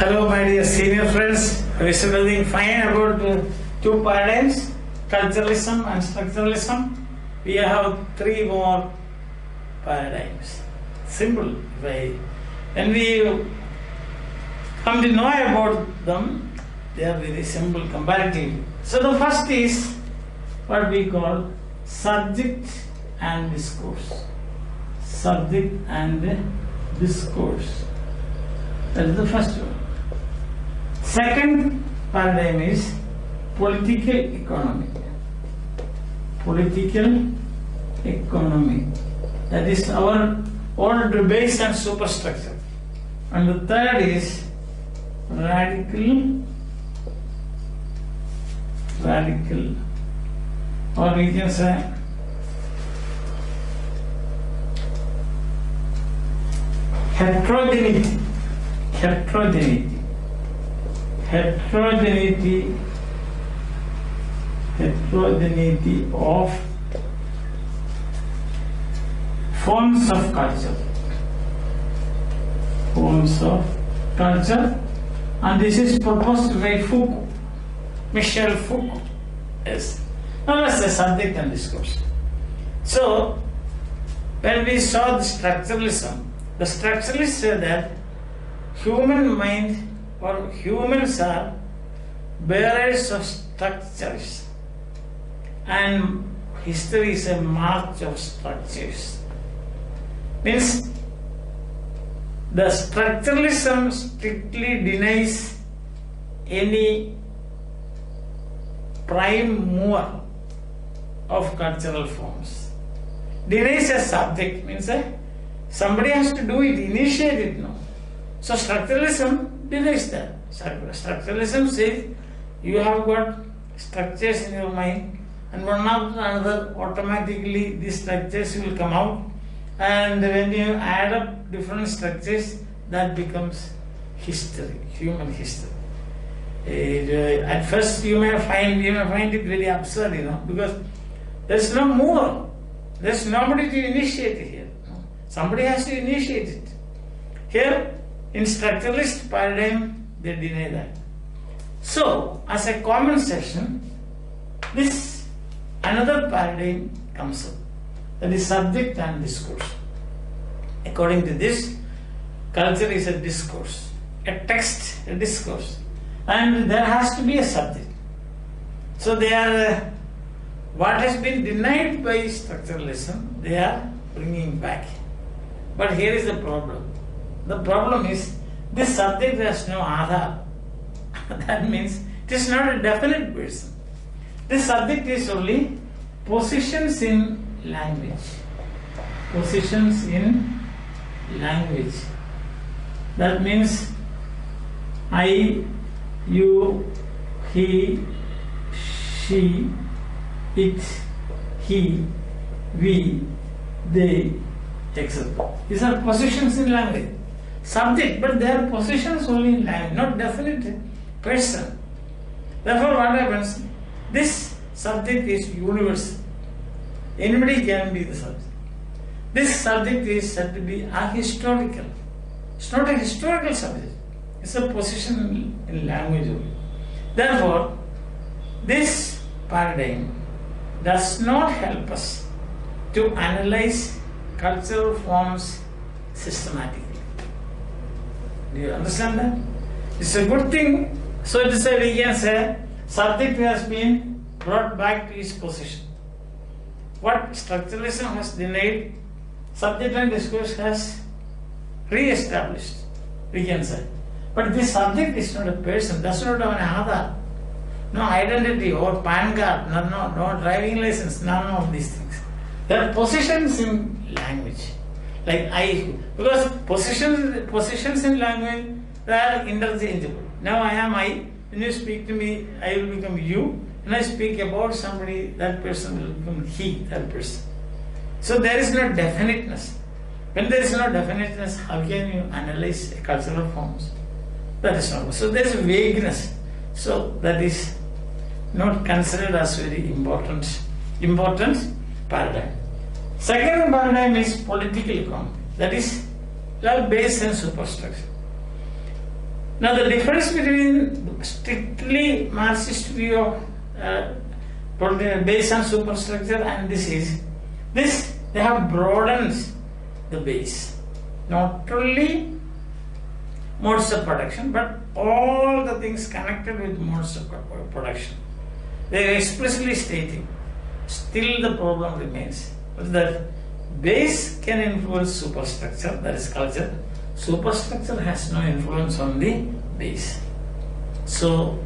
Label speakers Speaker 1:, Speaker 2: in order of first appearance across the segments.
Speaker 1: Hello my dear senior friends, is everything fine about two paradigms, culturalism and structuralism? We have three more paradigms. Simple. When we come to know about them, they are very simple comparatively. So the first is what we call subject and discourse. Subject and discourse. That is the first one. Second paradigm is political economy. Political economy. That is our old based on superstructure. And the third is radical, or we can say heterogeneity of forms of culture, and this is proposed by Foucault, Michel Foucault. Yes. Now let's say subject and discourse. So when we saw the structuralists say that human mind or humans are bearers of structures, and history is a march of structures. Means the structuralism strictly denies any prime mover of cultural forms. Denies a subject, means somebody has to do it, initiate it. No. So structuralism denies that. Structuralism says you have got structures in your mind, and one after another automatically these structures will come out, and when you add up different structures, that becomes history, human history. At first you may find it very absurd, because there is no mover. There is nobody to initiate it here. Somebody has to initiate it. Here, in structuralist paradigm, they deny that. So, as a common section, this another paradigm comes up. That is subject and discourse. According to this, culture is a discourse, a text, a discourse, and there has to be a subject. So they are what has been denied by structuralism, they are bringing back. But here is the problem. The problem is this subject has no Aadhar. That means it is not a definite person. This subject is only positions in language. Positions in language. That means I, you, he, she, it, he, we, they, etc. These are positions in language. Subject, but they are positions only in language, not definite person. Therefore, what happens? This subject is universal. Anybody can be the subject. This subject is said to be ahistorical. It's not a historical subject. It's a position in language only. Therefore, this paradigm does not help us to analyze cultural forms systematically. Do you understand that? It's a good thing. So to say, we can say subject has been brought back to its position. What structuralism has denied, subject and discourse has re-established, we can say. But this subject is not a person, does not have an Aadhar, no identity or PAN card, no driving license, none of these things. There are positions in language, like I, because positions in language, they are interchangeable. Now I am I, when you speak to me, I will become you. When I speak about somebody, that person will become he, that person. So there is no definiteness. When there is no definiteness, how can you analyze cultural forms? That is not. So there is vagueness. So that is not considered as very important paradigm. Second paradigm is political economy. That is based on superstructure. Now the difference between strictly Marxist view of based on superstructure and this is, this they have broadened the base. Not only modes of production, but all the things connected with modes of production. They are explicitly stating, still the problem remains, that base can influence superstructure, that is culture. Superstructure has no influence on the base. So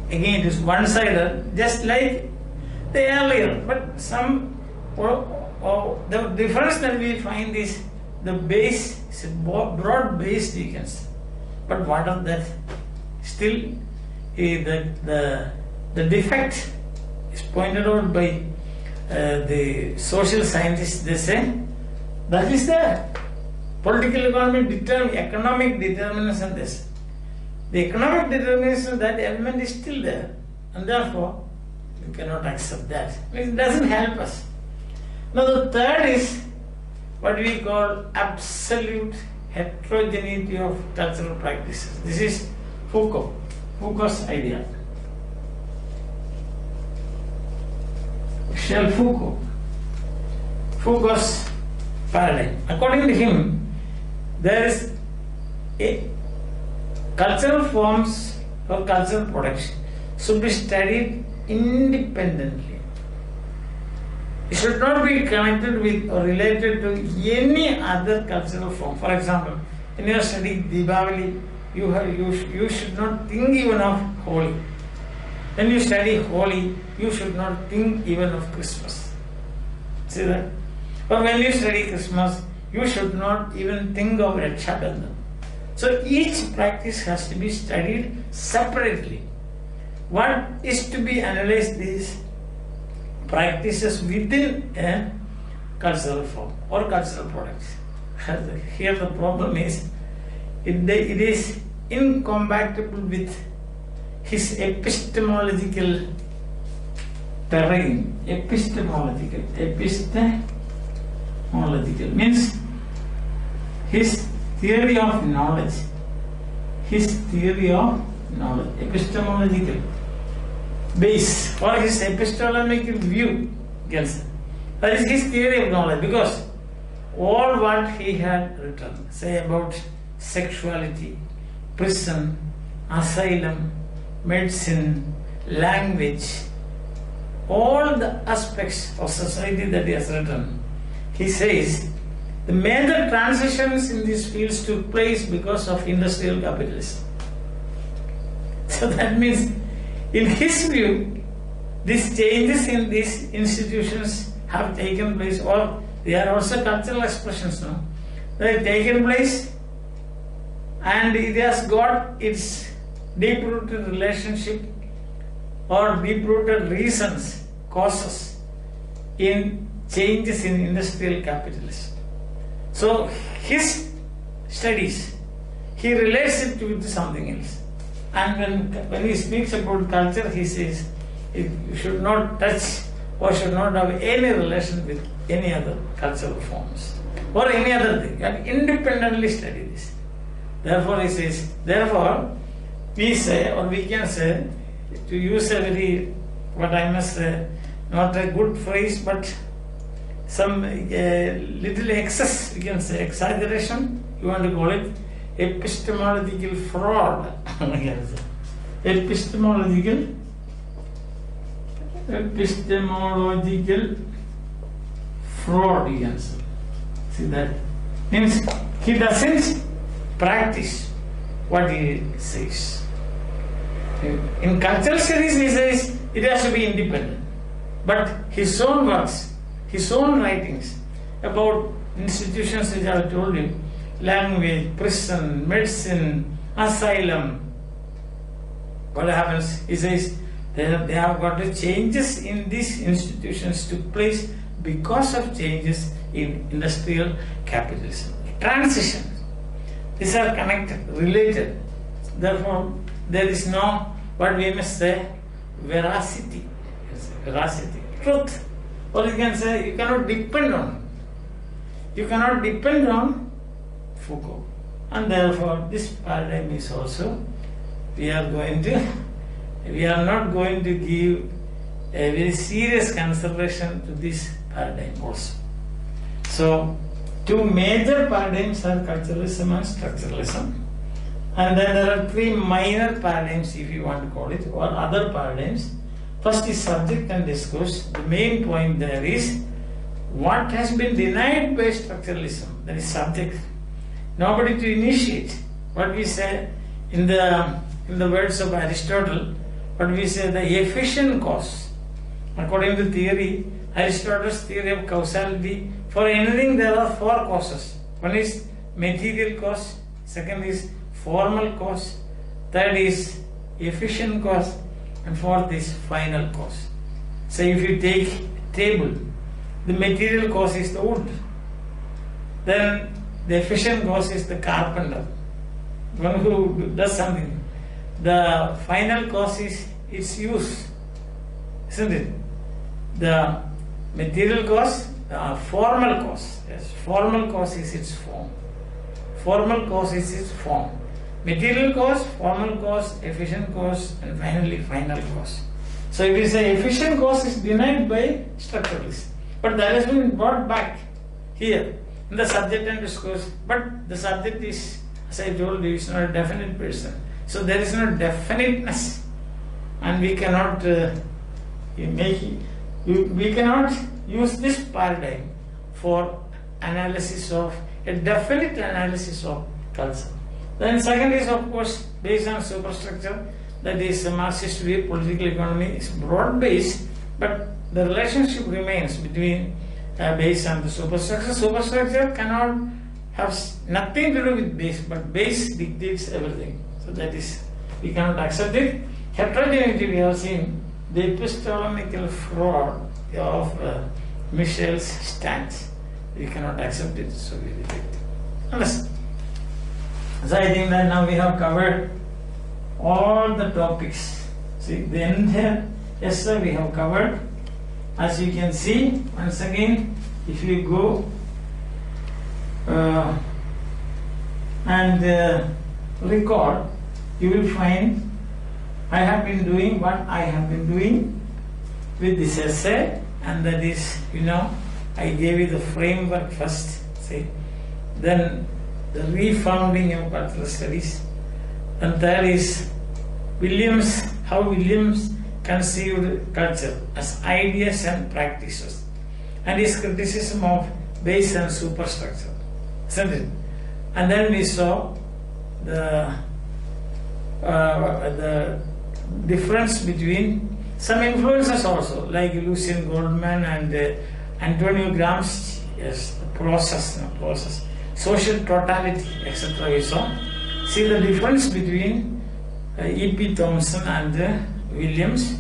Speaker 1: again it is one-sided, just like the earlier, but the difference that we find is the base is broad-based, you can say. But what of that? Still, the defect is pointed out by the social scientists. They say that is there. Political economic determinism. This, the economic determinism, that element is still there, and therefore you cannot accept that. It doesn't help us. Now the third is what we call absolute heterogeneity of cultural practices. This is Foucault's idea. Foucault's paradigm. According to him, there is a cultural forms or cultural production should be studied independently. It should not be connected with or related to any other cultural form. For example, in your study Deepavali, you should not think even of Holi. When you study Holi, you should not think even of Christmas. See that? Or when you study Christmas, you should not even think of Raksha Bandhan. So each practice has to be studied separately. What is to be analyzed is practices within a cultural form or cultural products. Here the problem is, it is incompatible with his epistemological terrain. Epistemological means his theory of knowledge. Epistemological base for his epistemological view, yes. That is his theory of knowledge, because all what he had written, say about sexuality, prison, asylum, medicine, language, all the aspects of society that he has written, he says the major transitions in these fields took place because of industrial capitalism. So that means, in his view, these changes in these institutions have taken place, or they are also cultural expressions now. They have taken place, and it has got its deep-rooted relationship or deep-rooted reasons, causes in changes in industrial capitalism. So his studies, he relates it with something else. And when he speaks about culture, he says it should not touch or should not have any relation with any other cultural forms or any other thing. And independently study this. Therefore, he says, therefore, we say, or we can say, to use a very, what I must say, not a good phrase, but some little excess, we can say, exaggeration, you want to call it, epistemological fraud. Epistemological fraud, you can say. See that? Means he doesn't practice what he says. In cultural studies, he says it has to be independent. But his own works, his own writings about institutions which I have told you, language, prison, medicine, asylum, what happens? He says they have got the changes in these institutions took place because of changes in industrial capitalism. Transition. These are connected, related. Therefore, there is no, what we must say, veracity, truth. Or you can say, you cannot depend on. You cannot depend on Foucault. And therefore, this paradigm is also we are not going to give a very serious consideration to this paradigm also. So, two major paradigms are culturalism and structuralism. And then there are three minor paradigms, if you want to call it, or other paradigms. First is subject and discourse. The main point there is what has been denied by structuralism, that is subject. Nobody to initiate. What we say in the words of Aristotle, what we say the efficient cause. According to theory, Aristotle's theory of causality, for anything there are four causes. One is material cause, second is formal cause, third is efficient cause, and fourth is final cause. So if you take a table, the material cause is the wood, then the efficient cause is the carpenter, one who does something. The final cause is its use, isn't it? The material cause, formal cause, yes, formal cause is its form. Formal cause is its form. Material cause, formal cause, efficient cause, and finally final cause. So if we say efficient cause is denied by structuralists, but that has been brought back here in the subject and discourse. But the subject is, as I told you, is not a definite person. So there is no definiteness, and we cannot we cannot use this paradigm for analysis of a definite analysis of culture. Then second is, of course, based on superstructure, that is Marxist view, political economy is broad based, but the relationship remains between based on the superstructure. Superstructure cannot have nothing to do with base, but base dictates everything. So that is, we cannot accept it. Heterogeneity, we have seen the epistemological fraud of Michel's stance. We cannot accept it, so we reject it. Understand? So I think that now we have covered all the topics. See, the entire essay we have covered. As you can see, once again, if you go and record, you will find I have been doing what I have been doing with this essay, and that is, I gave you the framework first, see, then the refounding of cultural studies, and that is how Williams conceived culture as ideas and practices, and his criticism of base and superstructure, isn't it? And then we saw the difference between some influences also, like Lucien Goldman and Antonio Gramsci, yes, the process, social totality, etc. We saw. See the difference between E.P. Thompson and Williams.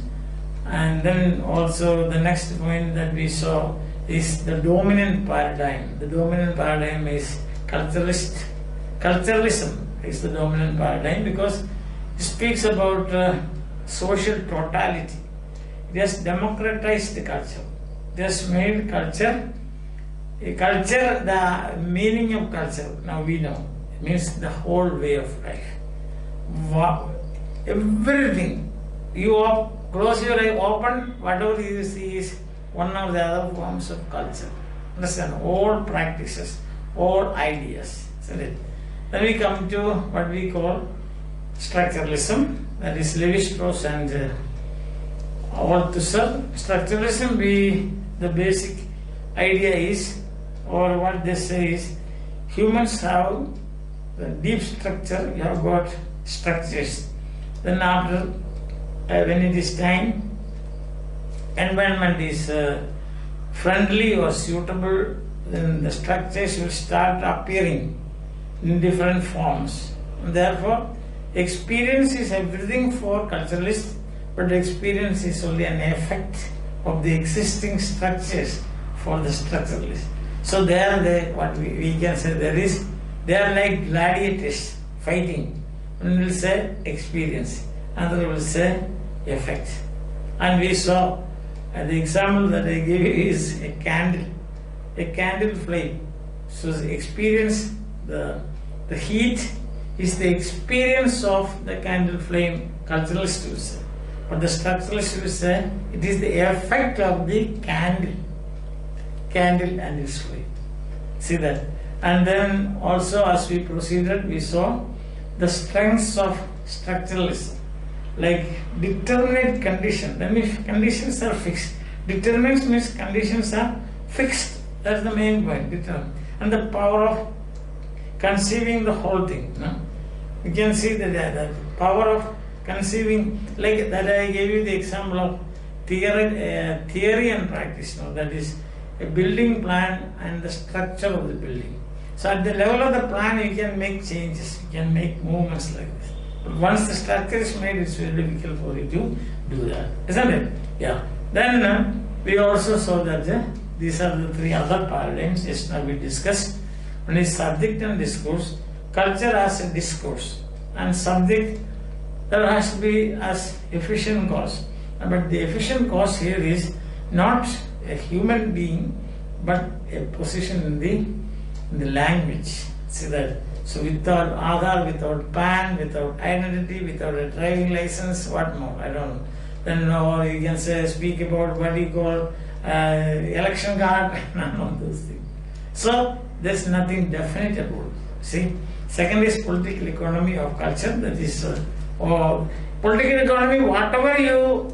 Speaker 1: And then also the next point that we saw is the dominant paradigm. The dominant paradigm is culturalism is the dominant paradigm because it speaks about social totality. It has democratized the culture. It has made culture, the meaning of culture, now we know, it means the whole way of life. Wow. Everything. You close your eye, open, whatever you see is one or the other forms of culture. Understand? All practices, all ideas. Isn't it? Then we come to what we call structuralism, that is Levi-Strauss and Althusser. Structuralism, the basic idea is, or what they say is, humans have the deep structure, you have got structures. Then after, when it is time, environment is friendly or suitable, then the structures will start appearing in different forms. And therefore, experience is everything for culturalists, but experience is only an effect of the existing structures for the structuralists. So there, what we can say, they are like gladiators fighting. One will say experience, another will say effect. And we saw the example that I gave you is a candle flame. So the experience, the heat is the experience of the candle flame, culturalist will say. But the structuralist will say it is the effect of the candle and its flame. See that? And then also as we proceeded, we saw the strengths of structuralism, like determinate condition. Then if conditions are fixed, determinate means conditions are fixed. That's the main point, determined. And the power of conceiving the whole thing. No? You can see the power of conceiving, like that I gave you the example of theory and practice. No? That is a building plan and the structure of the building. So at the level of the plan, you can make changes, you can make movements like this. But once the structure is made, it's very difficult for you to do that, isn't it? Yeah. Then we also saw that these are the three other paradigms just now we discussed. One is subject and discourse. Culture as a discourse, and subject there has to be as efficient cause. But the efficient cause here is not a human being, but a position in the language. See that? So without Aadhaar, without PAN, without identity, without a driving license, what more? I don't know. Then or you can say speak about what you call election card, none of those things. So there's nothing definite about it. See? Second is political economy of culture, that is or political economy, whatever you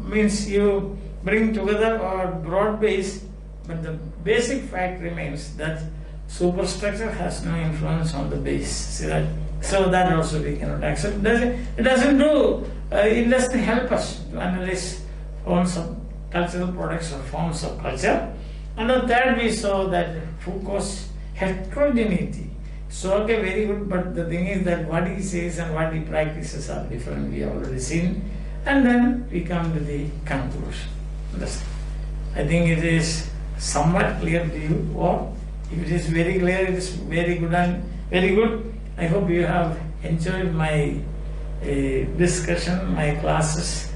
Speaker 1: means you bring together or broad base, but the basic fact remains that superstructure has no influence on the base. See that? So that also we cannot accept. It doesn't help us to analyze forms of cultural products or forms of culture. And the third we saw that Foucault's heterogeneity. So okay, very good, but the thing is that what he says and what he practices are different. We have already seen. And then we come to the conclusion. I think it is somewhat clear to you, or if it is very clear, it is very good and very good. I hope you have enjoyed my discussion, my classes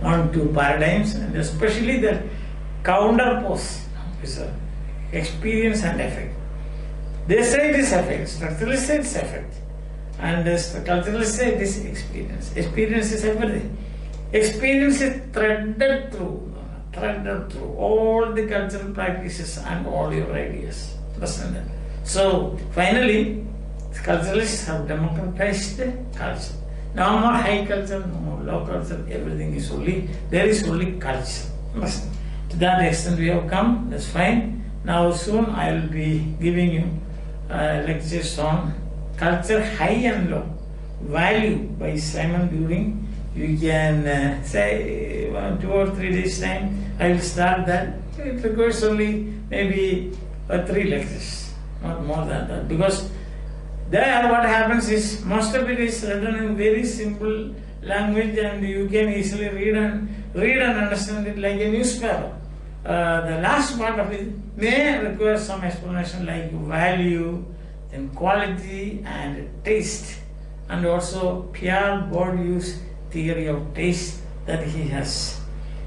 Speaker 1: on two paradigms, and especially the counterpose is experience and effect. They say it is effect, structuralists say it is effect, and the culturalists say it is experience. Experience is everything. Experience is threaded through all the cultural practices and all your ideas. So finally, culturalists have democratized the culture. No more high culture, no more low culture, everything is there is only culture. To that extent we have come, that's fine. Now soon I will be giving you lectures on culture high and low, value by Simon During. You can say 2 or 3 days time I will start that. It requires only maybe 3 lectures, not more than that, because there what happens is most of it is written in very simple language and you can easily read and understand it like a newspaper. The last part of it may require some explanation like value, then quality and taste, and also Pierre Bourdieu's theory of taste that he has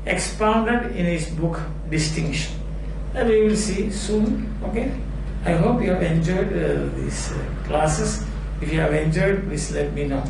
Speaker 1: expounded in his book Distinction. That we will see soon. Okay. I hope you have enjoyed these classes. If you have enjoyed, please let me know.